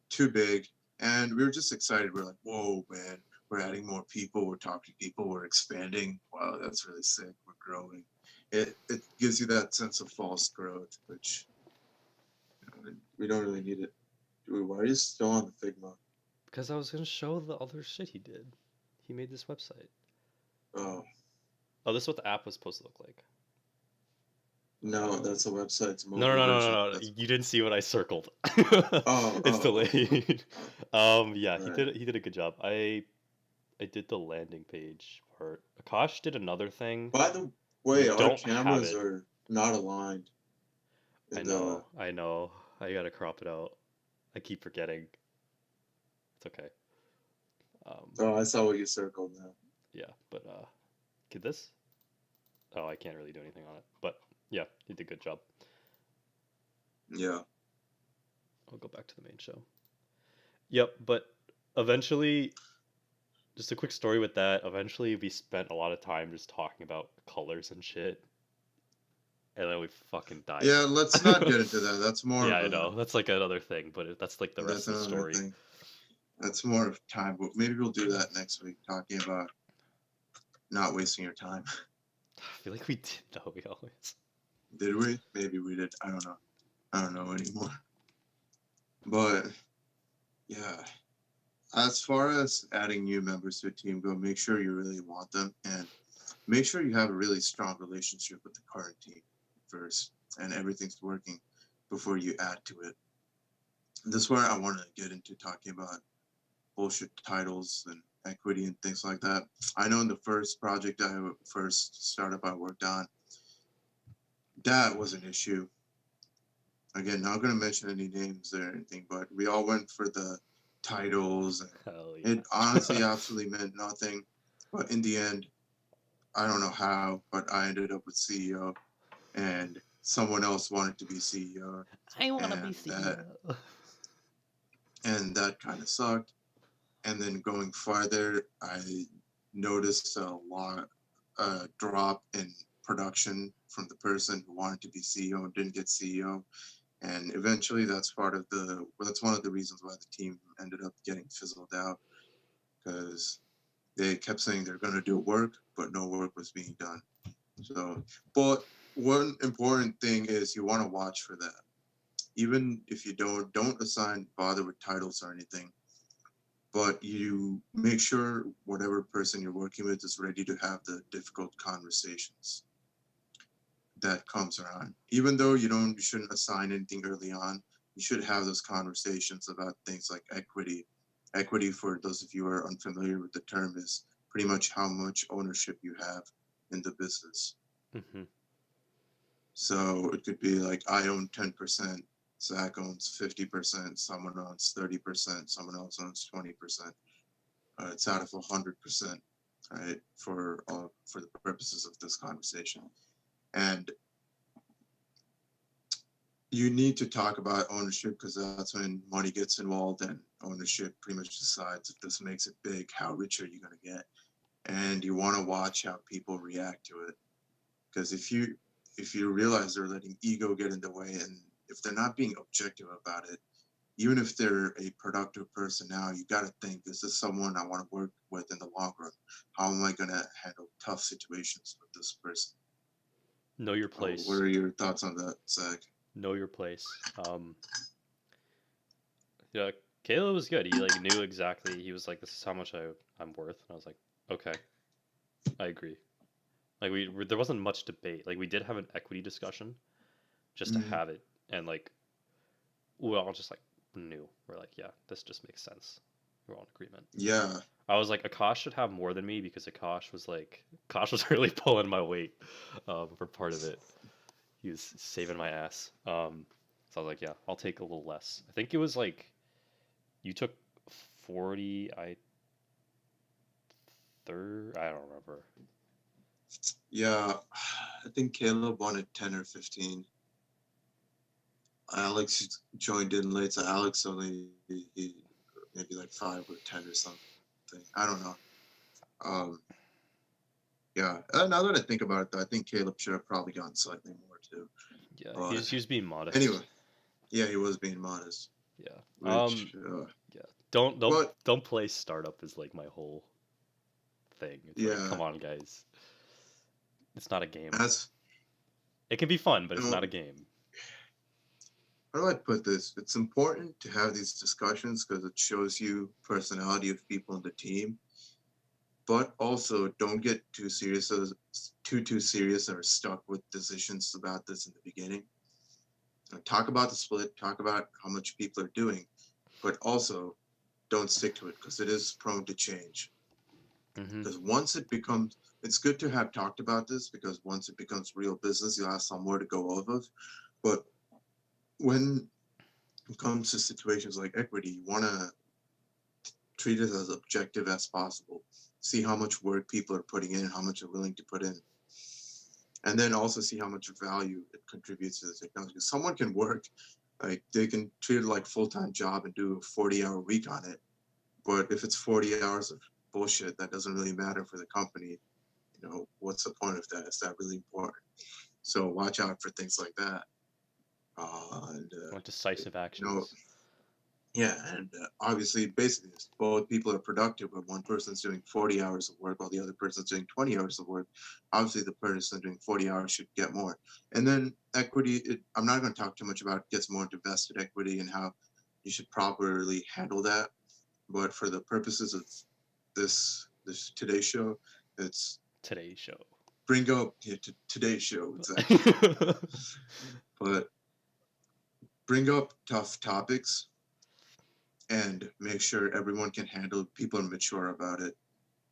too big, and we were just excited. We're like, whoa, man, we're adding more people, we're talking to people, we're expanding. Wow, that's really sick. We're growing. It gives you that sense of false growth, which we don't really need it. Why are you still on the Figma? Because I was gonna show the other shit he did. He made this website. Oh Oh, this is what the app was supposed to look like. no, that's the website's No, no, mobile no, no, version. no, no. That's You didn't see what I circled. oh It's oh oh oh. delayed. Oh. Yeah, All right. he did a good job. I did the landing page part. Akash did another thing, By the but I way, our don't have cameras it. are not aligned I in the. know, I know. I gotta crop it out. I keep forgetting. It's okay. Um, Oh, I saw what you circled now. yeah, but get this? Oh, I can't really do anything on it. But yeah, he did a good job. Yeah. I'll go back to the main show. Yep, but eventually, just a quick story with that. Eventually, we spent a lot of time just talking about colors and shit, and then we fucking died Yeah, let's not down. get into that. That's more Yeah, of I a know. That's like another thing, but that's like the that's rest of the another story. thing. That's more of time, but maybe we'll do that next week, talking about not wasting your time. I feel like we did though. We always. Did we? Maybe we did. I don't know. I don't know anymore. But yeah, as far as adding new members to a team go, make sure you really want them and make sure you have a really strong relationship with the current team first and everything's working before you add to it. This is where I want to get into talking about bullshit titles and equity and things like that. I know in the first startup I worked on, that was an issue. Again, not going to mention any names or anything, but we all went for the titles, and Hell it yeah. honestly absolutely meant nothing. But in the end, I don't know how, but I ended up with CEO, and someone else wanted to be CEO, I want to be and that CEO. and that kind of sucked. And then going farther, I noticed a lot drop in production from the person who wanted to be CEO and didn't get CEO. And eventually, that's one of the reasons why the team ended up getting fizzled out, because they kept saying they're going to do work, but no work was being done. So, but one important thing is you want to watch for that. Even if you don't assign bother with titles or anything, but you make sure whatever person you're working with is ready to have the difficult conversations that comes around. Even though you shouldn't assign anything early on, you should have those conversations about things like equity. Equity, for those of you who are unfamiliar with the term, is pretty much how much ownership you have in the business. Hmm. So it could be like I own 10%, Zach owns 50%, someone owns 30%, someone else owns 20%. It's out of 100%, right? For the purposes of this conversation, and you need to talk about ownership because that's when money gets involved and ownership pretty much decides if this makes it big, how rich are you going to get, and you want to watch how people react to it, because if you realize they're letting ego get in the way and if they're not being objective about it, even if they're a productive person now, you got to think, this is someone I want to work with in the long run. How am I going to handle tough situations with this person? Know your Oh, what place. are your thoughts on that, Zach? Know your place. Yeah, Caleb was good. He like knew exactly. He was like, "This is how much I'm worth," and I was like, "Okay, I agree." Like there wasn't much debate. Like we did have an equity discussion just to Mm, have it, and like we all just like knew. We're like, "Yeah, this just makes sense." We're all in agreement. yeah, I was like, Akash should have more than me because Akash was really pulling my weight for part of it. He was saving my ass. So I was like, yeah, I'll take a little less. I think it was like you took 40, I third. I don't remember. yeah. I think Caleb wanted 10 or 15. Alex joined in late, so Alex only he maybe like 5 or 10 or something. I don't know. Um, yeah. Now that I think about it, though, I think Caleb should have probably gotten slightly more too. Yeah, But he was being modest. anyway, yeah, he was being modest. Yeah. Which, Yeah. Don't but don't play startup is like my whole thing. It's like, yeah, come on, guys. It's not a game. as It can be fun, but you it's know, not a game. how do I put this? It's important to have these discussions because it shows you personality of people in the team. But also, don't get too serious or stuck with decisions about this in the beginning. Talk about the split. Talk about how much people are doing, but also don't stick to it because it is prone to change. Hmm. Because once it becomes, it's good to have talked about this because once it becomes real business, you'll have somewhere to go off of. But when it comes to situations like equity, you want to treat it as objective as possible. See how much work people are putting in, how much they're willing to put in, and then also see how much value it contributes to the technology. Because someone can work, like they can treat it like full-time job and do a 40-hour week on it. But if it's 40 hours of bullshit, that doesn't really matter for the company. What's the point of that? Is that really important? So watch out for things like that. And Like decisive you know, actions. yeah, and obviously, basically, both people are productive, but one person's doing 40 hours of work while the other person's doing 20 hours of work. Obviously, the person doing 40 hours should get more. And then equity, I'm not going to talk too much about gets more into vested equity and how you should properly handle that. But for the purposes of this today's show, it's Today's show. bring up today's show exactly, but bring up tough topics and make sure everyone can handle. People are mature about it,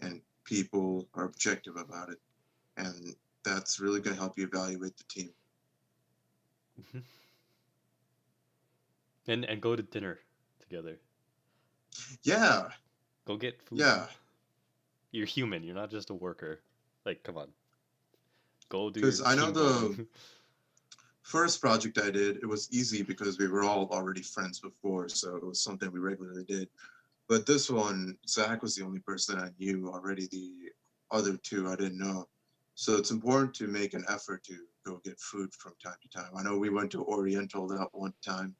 and people are objective about it, and that's really going to help you evaluate the team. And go to dinner together. Yeah, Go get food. yeah. You're human. You're not just a worker. Like, come on. Go do your Because I know team building. the first project I did, it was easy because we were all already friends before, so it was something we regularly did. But this one, Zach was the only person I knew already. The other two I didn't know. So it's important to make an effort to go get food from time to time. I know we went to Oriental that one time,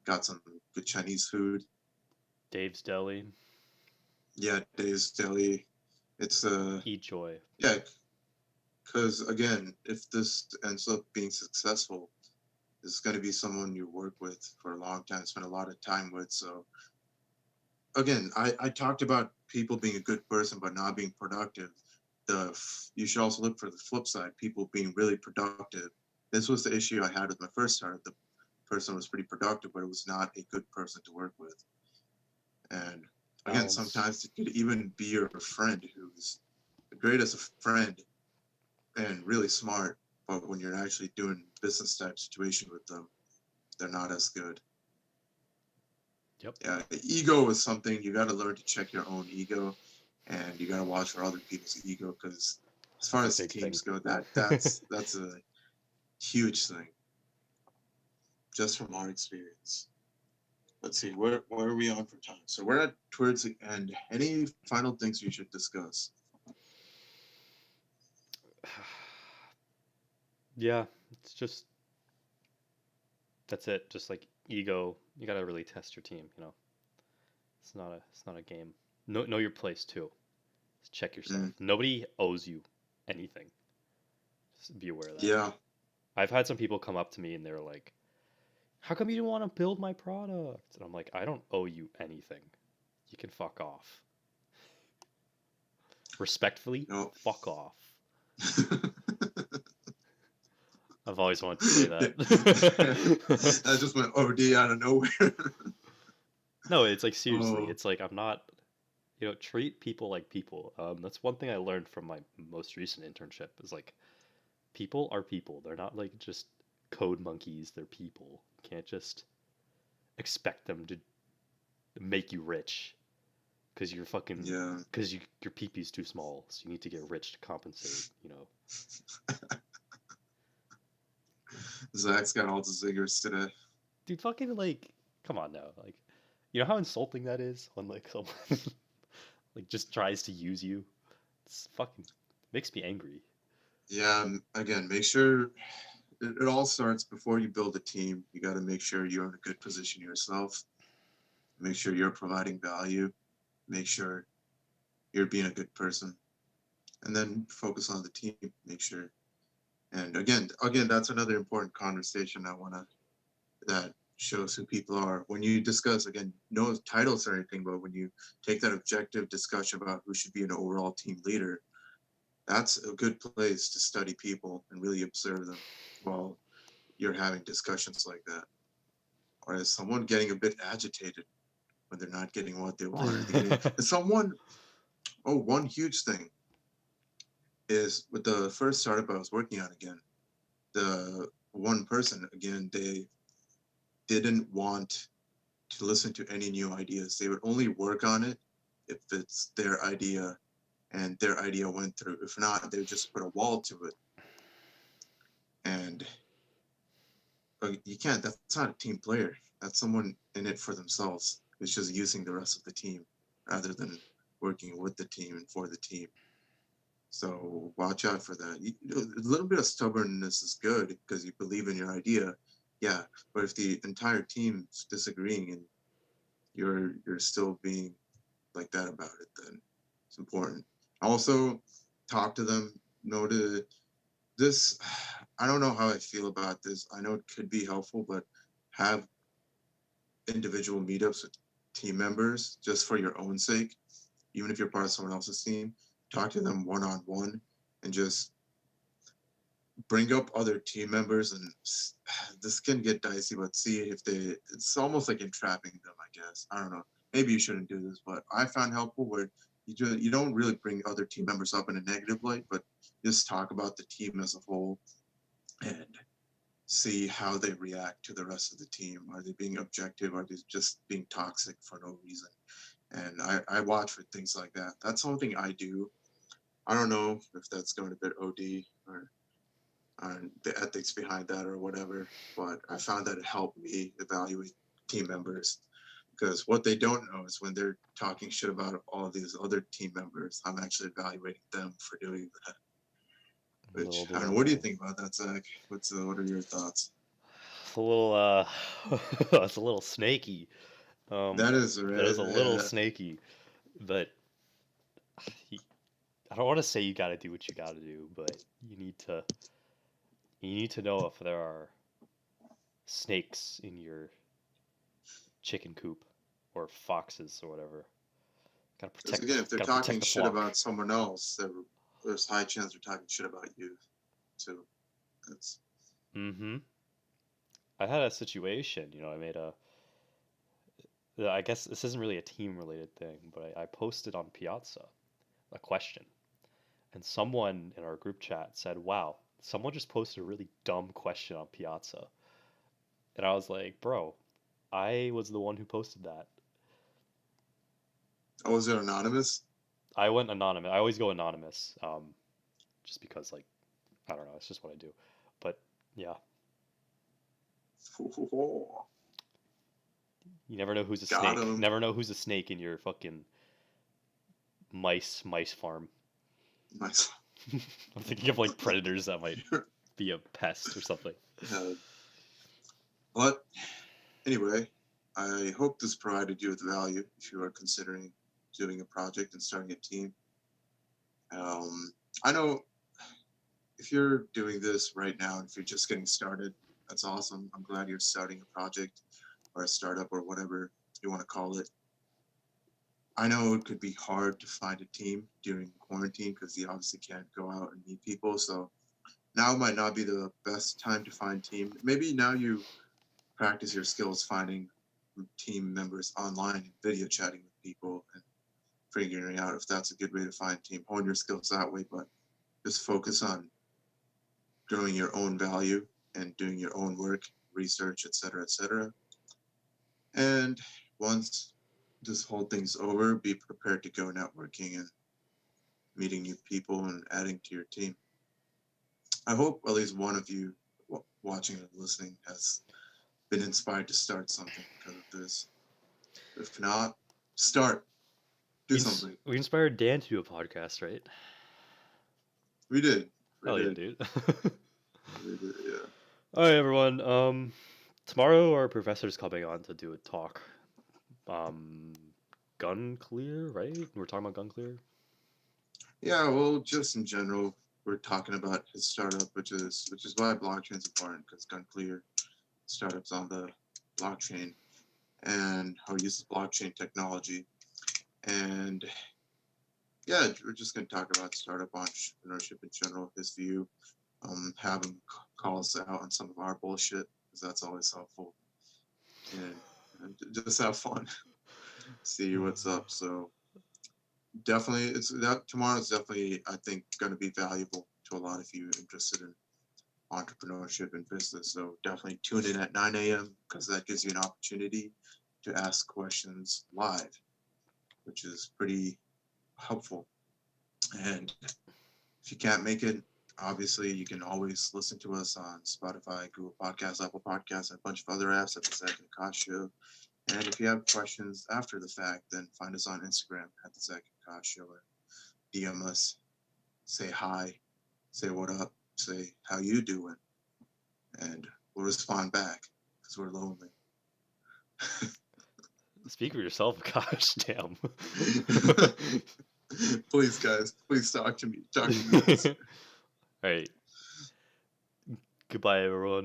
got some good Chinese food. Dave's Deli. Yeah, Dave's Deli. It's Eat joy. yeah, because again, if this ends up being successful, this is going to be someone you work with for a long time, spend a lot of time with. So again, I talked about people being a good person but not being productive. You should also look for the flip side, people being really productive. This was the issue I had with my first startup. The person was pretty productive, but it was not a good person to work with. And again, Balance. sometimes it could even be your friend who's great as a friend and really smart, but when you're actually doing business type situation with them, they're not as good. Yep. Yeah, ego is something you got to learn to check your own ego, and you got to watch for other people's ego because as far That's a as big thing. teams go, that's a huge thing just from our experience. Let's see, where are we on for time? So we're at towards the end. Any final things we should discuss? Yeah, it's just that's it. Just like ego, you gotta really test your team. It's not a game. Know your place too. Just check yourself. Mm, Nobody owes you anything. Just be aware of that. yeah, I've had some people come up to me and they're like, "How come you didn't want to build my product?" And I'm like, "I don't owe you anything. You can fuck off. Respectfully, no. fuck off." I've always wanted to say that. That just went OD out of nowhere. No, it's like seriously. Oh, It's like I'm not. Treat people like people. That's one thing I learned from my most recent internship. Is like people are people. They're not like just code monkeys. They're people. You can't just expect them to make you rich because you're fucking yeah. because your peepee's too small. So you need to get rich to compensate. Zach's got all the zingers today. Dude, fucking like, come on now. Like, you know how insulting that is when like someone like just tries to use you. It's fucking makes me angry. Yeah, again, make sure it all starts before you build a team. You got to make sure you're in a good position yourself. Make sure you're providing value. Make sure you're being a good person, and then focus on the team. Make sure. And again, that's another important conversation I want to that shows who people are. When you discuss, again, no titles or anything, but when you take that objective discussion about who should be an overall team leader, that's a good place to study people and really observe them while you're having discussions like that. Or is someone getting a bit agitated when they're not getting what they want? Or getting and someone, oh, one huge thing is with the first startup I was working on again, the one person, again, they didn't want to listen to any new ideas. They would only work on it if it's their idea and their idea went through. If not, they would just put a wall to it. And you can't, that's not a team player. That's someone in it for themselves. It's just using the rest of the team rather than working with the team and for the team. So watch out for that. A little bit of stubbornness is good because you believe in your idea. Yeah, but if the entire team's disagreeing and you're still being like that about it, then it's important. Also, talk to them. Know to this. I don't know how I feel about this. I know it could be helpful, but have individual meetups with team members just for your own sake. Even if you're part of someone else's team, talk to them one on one and just bring up other team members, and this can get dicey, but see if they, it's almost like entrapping them, I guess. I don't know. Maybe you shouldn't do this, but I found helpful where you don't really bring other team members up in a negative light, but just talk about the team as a whole and see how they react to the rest of the team. Are they being objective? Are they just being toxic for no reason? And I watch for things like that. That's something I do. I don't know if that's going a bit OD or on the ethics behind that or whatever, but I found that it helped me evaluate team members because what they don't know is when they're talking shit about all these other team members, I'm actually evaluating them for doing that. Little Which do I don't they know. What do you know. think about that, Zach? What are your thoughts? It's a little it's a little snaky. That is That is a little right. snaky, but I don't want to say you got to do what you got to do, but you need to know if there are snakes in your chicken coop or foxes or whatever. Because again, if they're Gotta talking protect the shit flock. about someone else, there's high chance they're talking shit about you too. That's Mm-hmm. I had a situation, I guess this isn't really a team related thing, but I posted on Piazza a question, and someone in our group chat said, "Wow, someone just posted a really dumb question on Piazza." And I was like, "Bro, I was the one who posted that." oh, was it anonymous? I went anonymous. I always go anonymous, just because, like, I don't know, it's just what I do. But yeah, you never know who's a Got snake. him. Never know who's a snake in your fucking mice farm. Nice. I'm thinking of like predators that might be a pest or something. Yeah. But anyway, I hope this provided you with value if you are considering doing a project and starting a team. I know if you're doing this right now, if you're just getting started, that's awesome. I'm glad you're starting a project or a startup or whatever you want to call it. I know it could be hard to find a team during quarantine because you obviously can't go out and meet people. So now might not be the best time to find team. Maybe now you practice your skills finding team members online and video chatting with people and figuring out if that's a good way to find team. Hone your skills that way, but just focus on growing your own value and doing your own work, research, etc., etc. And once this whole thing's over, be prepared to go networking and meeting new people and adding to your team. I hope at least one of you watching and listening has been inspired to start something because of this. If not, start. Do something. We inspired Dan to do a podcast, right? We did. We Hell yeah, did. dude. We did. Yeah. All right, everyone. Tomorrow our professor's coming on to do a talk. Um, gun clear, right? We're talking about gun clear. Yeah. Well, just in general, we're talking about his startup, which is why blockchain is important because Gunclear startups on the blockchain and how it uses blockchain technology. And yeah, we're just going to talk about startup entrepreneurship in general, his view, have him call us out on some of our bullshit because that's always helpful. And just have fun, see what's up. So definitely, it's that tomorrow is definitely, I think, going to be valuable to a lot of you interested in entrepreneurship and business. So definitely tune in at 9 a.m. because that gives you an opportunity to ask questions live, which is pretty helpful. And if you can't make it, obviously you can always listen to us on Spotify, Google Podcasts, Apple Podcasts, and a bunch of other apps at the Zach and Aakash Show. And if you have questions after the fact, then find us on Instagram at the Zach and Aakash Show or DM us, say hi, say what up, say how you doing, and we'll respond back because we're lonely. Speak for yourself, gosh damn. Please, guys, please talk to me. Talk to me. All right. Goodbye, everyone.